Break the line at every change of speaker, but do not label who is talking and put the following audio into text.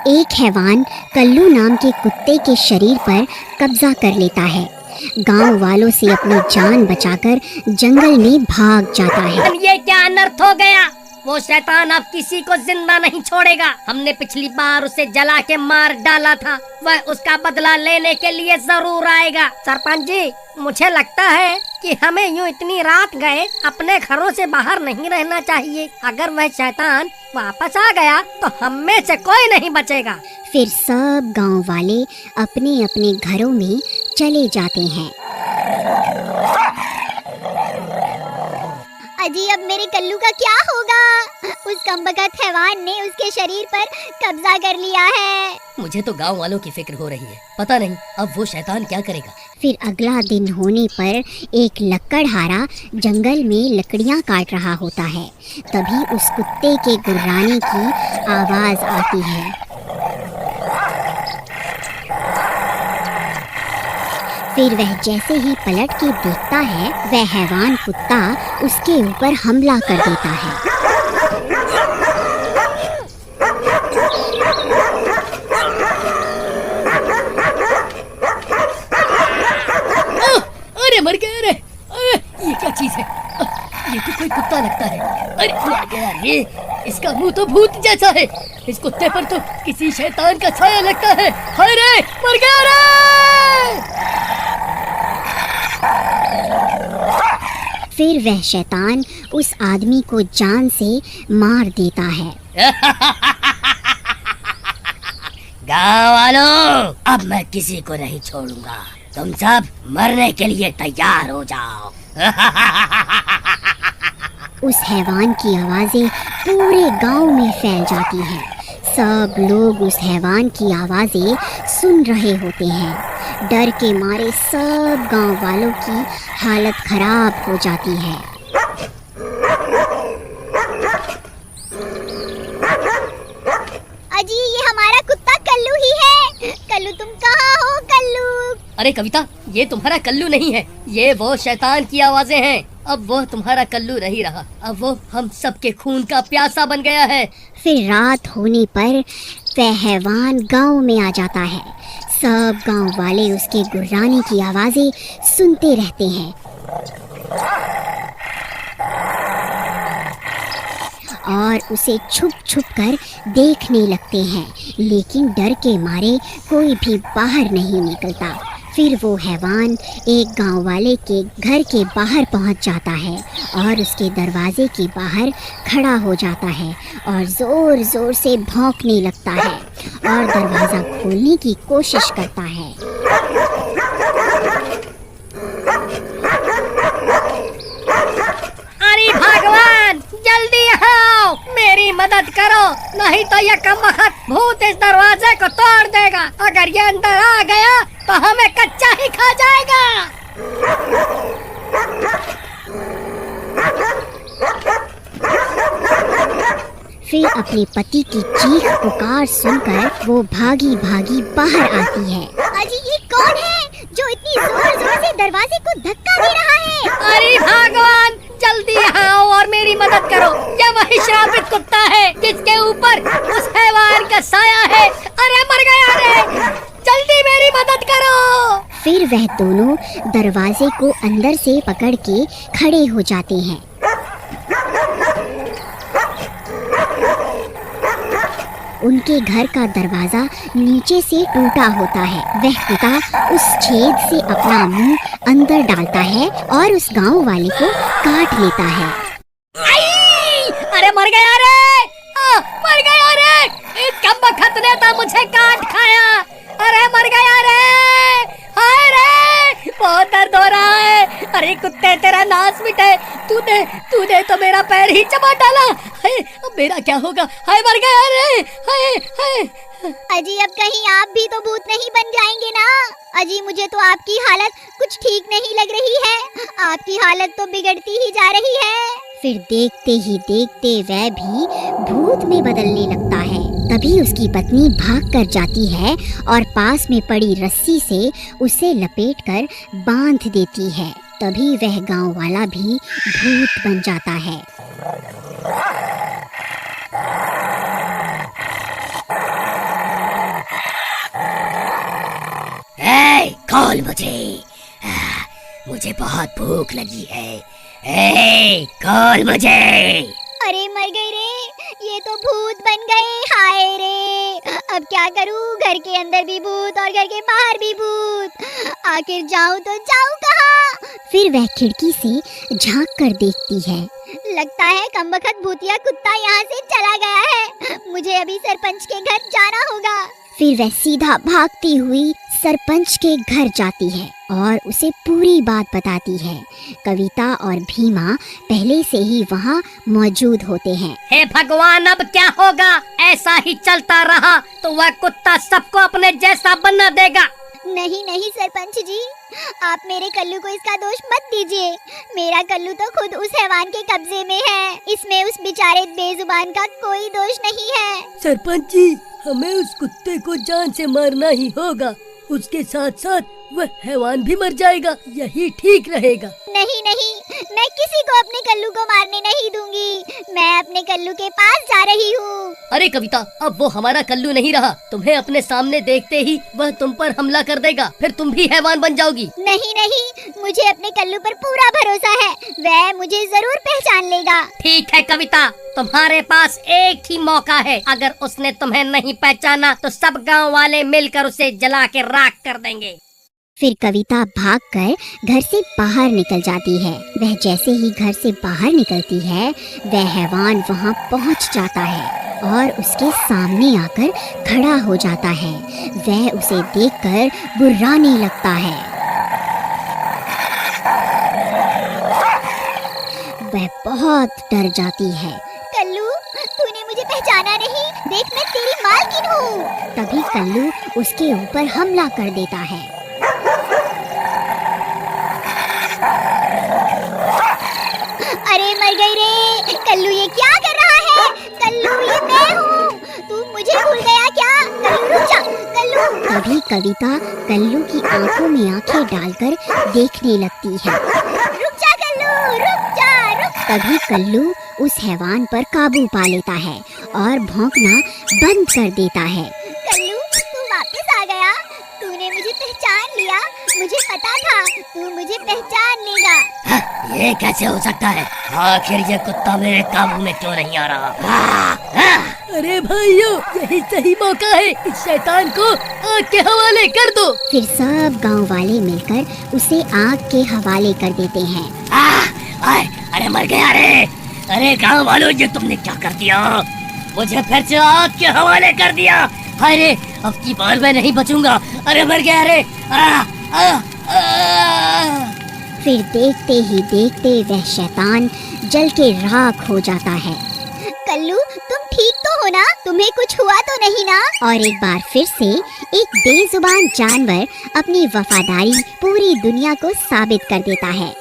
एक हैवान कल्लू नाम के कुत्ते के शरीर पर कब्जा कर लेता है। गांव वालों से अपनी जान बचाकर जंगल में भाग जाता है।
ये क्या अनर्थ हो गया? वो शैतान अब किसी को जिंदा नहीं छोड़ेगा। हमने पिछली बार उसे जला के मार डाला था, वह उसका बदला लेने के लिए जरूर आएगा। सरपंच जी, मुझे लगता है कि हमें यूं इतनी रात गए अपने घरों से बाहर नहीं रहना चाहिए। अगर वह शैतान वापस आ गया तो हम में से कोई नहीं बचेगा।
फिर सब गांव वाले अपने अपने घरों में चले जाते हैं। अजी, अब मेरे कल्लू का क्या होगा? उस कमबख्त हैवान ने उसके शरीर पर कब्जा कर लिया है।
मुझे तो गांव वालों की फिक्र हो रही है। पता नहीं अब वो शैतान क्या करेगा।
फिर अगला दिन होने पर एक लकड़हारा जंगल में लकड़ियां काट रहा होता है। तभी उस कुत्ते के गुर्राने की आवाज आती है। फिर वह जैसे ही पलट के देखता है, वह हैवान कुत्ता उसके ऊपर हमला कर देता है।
अरे मर गया रे! ये क्या चीज है? ये तो कोई कुत्ता लगता है। अरे मर गया रे! इसका मुंह तो भूत जैसा है। इस कुत्ते पर तो किसी शैतान का छाया लगता है। हाय रे! मर गया रे!
फिर वह शैतान उस आदमी को जान से मार देता है।
गाँव वालों, अब मैं किसी को नहीं छोड़ूंगा। तुम सब मरने के लिए तैयार हो जाओ।
उस हैवान की आवाजें पूरे गांव में फैल जाती हैं। सब लोग उस हैवान की आवाजें सुन रहे होते हैं। डर के मारे सब गांव वालों की हालत खराब हो जाती है। अजी, ये हमारा कुत्ता कल्लू ही है। कल्लू, तुम कहाँ हो कल्लू?
अरे कविता, ये तुम्हारा कल्लू नहीं है, ये वो शैतान की आवाजें हैं। अब वो तुम्हारा कल्लू नहीं रहा, अब वो हम सबके खून का प्यासा बन गया है।
फिर रात होने पर वह हैवान गांव में आ जाता है। सब गांव वाले उसके गुर्राने की आवाजें सुनते रहते हैं और उसे छुप छुप कर देखने लगते हैं, लेकिन डर के मारे कोई भी बाहर नहीं निकलता। फिर वो हैवान एक गांव वाले के घर के बाहर पहुंच जाता है और उसके दरवाजे के बाहर खड़ा हो जाता है और ज़ोर ज़ोर से भौंकने लगता है और दरवाज़ा खोलने की कोशिश करता है।
अरे भगवान, जल्दी आओ, मेरी मदद करो, नहीं तो ये कमबख्त भूत इस दरवाजे को तोड़ देगा। अगर ये अंदर आ गया तो हमें कच्चा ही खा जाएगा।
फिर अपने पति की चीख पुकार सुनकर वो भागी भागी बाहर आती है। अजी, ये कौन है जो इतनी जोर जोर से दरवाजे को धक्का दे रहा है?
अरे भगवान, जल्दी आओ और मेरी मदद करो। ये वही श्रापित कुत्ता है जिसके ऊपर उस हैवान का साया है। अरे मर गया रे! जल्दी मेरी मदद करो।
फिर वह दोनों दरवाजे को अंदर से पकड़ के खड़े हो जाते हैं। उनके घर का दरवाजा नीचे से टूटा होता है। वह कुत्ता उस छेद से अपना मुंह अंदर डालता है और उस गांव वाले को काट लेता है।
अरे मर गया रे! मर गया रे! इस कमबख्त ने तो मुझे काट खाया। अरे मर गया रे! हाय रे! बहुत दर्द हो रहा है। अरे कुत्ते, तेरा नाश मिटे। तूने तो मेरा पैर ही चबा डाला। हाय, अब मेरा क्या होगा? हाय, मर गया रे! हाय हाय।
अजी, अब कहीं आप भी तो भूत नहीं बन जाएंगे ना? अजी, मुझे तो आपकी हालत कुछ ठीक नहीं लग रही है। आपकी हालत तो बिगड़ती ही जा रही है। फिर देखते ही देखते वह भी भूत में बदलने लगता है। तभी उसकी पत्नी भाग कर जाती है और पास में पड़ी रस्सी से उसे लपेटकर बांध देती है। तभी वह गांव वाला भी भूत बन जाता है।
खोल मुझे बहुत भूख लगी है। खोल मुझे।
अरे मर गई रे, ये तो भूत बन गए। हाय रे, अब क्या करूं? घर के अंदर भी भूत और घर के बाहर भी भूत। आखिर जाऊं तो जाऊं कहाँ? फिर वह खिड़की से झांक कर देखती है। लगता है कमबख्त भूतिया कुत्ता यहाँ से चला गया है। मुझे अभी सरपंच के घर जाना होगा। फिर वह सीधा भागती हुई सरपंच के घर जाती है और उसे पूरी बात बताती है। कविता और भीमा पहले से ही वहाँ मौजूद होते हैं।
हे भगवान, अब क्या होगा? ऐसा ही चलता रहा तो वह कुत्ता सबको अपने जैसा बना देगा।
नहीं नहीं सरपंच जी, आप मेरे कल्लू को इसका दोष मत दीजिए। मेरा कल्लू तो खुद उस हैवान के कब्जे में है। इसमें उस बेचारे बेजुबान का कोई दोष नहीं है।
सरपंच जी, हमें उस कुत्ते को जान से मारना ही होगा। उसके साथ साथ वह हैवान भी मर जाएगा, यही ठीक रहेगा।
नहीं नहीं, मैं किसी को अपने कल्लू को मारने नहीं दूंगी। मैं अपने कल्लू के पास जा रही हूँ।
अरे कविता, अब वो हमारा कल्लू नहीं रहा। तुम्हें अपने सामने देखते ही वह तुम पर हमला कर देगा, फिर तुम भी हैवान बन जाओगी।
नहीं नहीं, मुझे अपने कल्लू पर पूरा भरोसा है। वह मुझे जरूर पहचान लेगा।
ठीक है कविता, तुम्हारे पास एक ही मौका है। अगर उसने तुम्हें नहीं पहचाना तो सब गांव वाले मिलकर उसे जला के राख कर देंगे।
फिर कविता भागकर घर से बाहर निकल जाती है। वह जैसे ही घर से बाहर निकलती है, वह हैवान वहाँ पहुँच जाता है और उसके सामने आकर खड़ा हो जाता है। वह उसे देखकर गुर्राने लगता है। वह बहुत डर जाती है। कल्लू, तूने मुझे पहचाना नहीं? देख, मैं तेरी मालकिन हूँ। तभी कल्लू उसके ऊपर हमला कर देता है। अरे मर गई रे, कल्लू ये क्या कर रहा है? कल्लू, ये मैं हूँ। तू मुझे भूल गया क्या? कल्लू रुक जा, कल्लू। तभी कविता कल्लू की आंखों में आंखें डालकर देखने लगती है। रुक जा कल्लू, रुक जा, रुक। तभी कल्लू उस हैवान पर काबू पा लेता है और भौंकना बंद कर देता है। कल्लू, तू वापस आ गया। तूने मुझे पहचान लिया। मुझे पता था तू मुझे पहचान लेगा।
ये कैसे हो सकता है? आखिर ये कुत्ता मेरे काबू में क्यों नहीं आ रहा?
अरे भाइयों, यही सही मौका है। इस शैतान को आग के हवाले कर दो।
फिर सब गांव वाले मिलकर उसे आग के हवाले कर देते हैं।
अरे मर गया रे! अरे गांव वालों, ये तुमने क्या कर दिया? मुझे फिर से आग के हवाले कर दिया। अरे अब की बार मैं नहीं बचूंगा। अरे मर गया रे!
फिर देखते ही देखते वह शैतान जल के राख हो जाता है। कल्लू, तुम ठीक तो हो ना? तुम्हें कुछ हुआ तो नहीं ना? और एक बार फिर से एक बेजुबान जानवर अपनी वफादारी पूरी दुनिया को साबित कर देता है।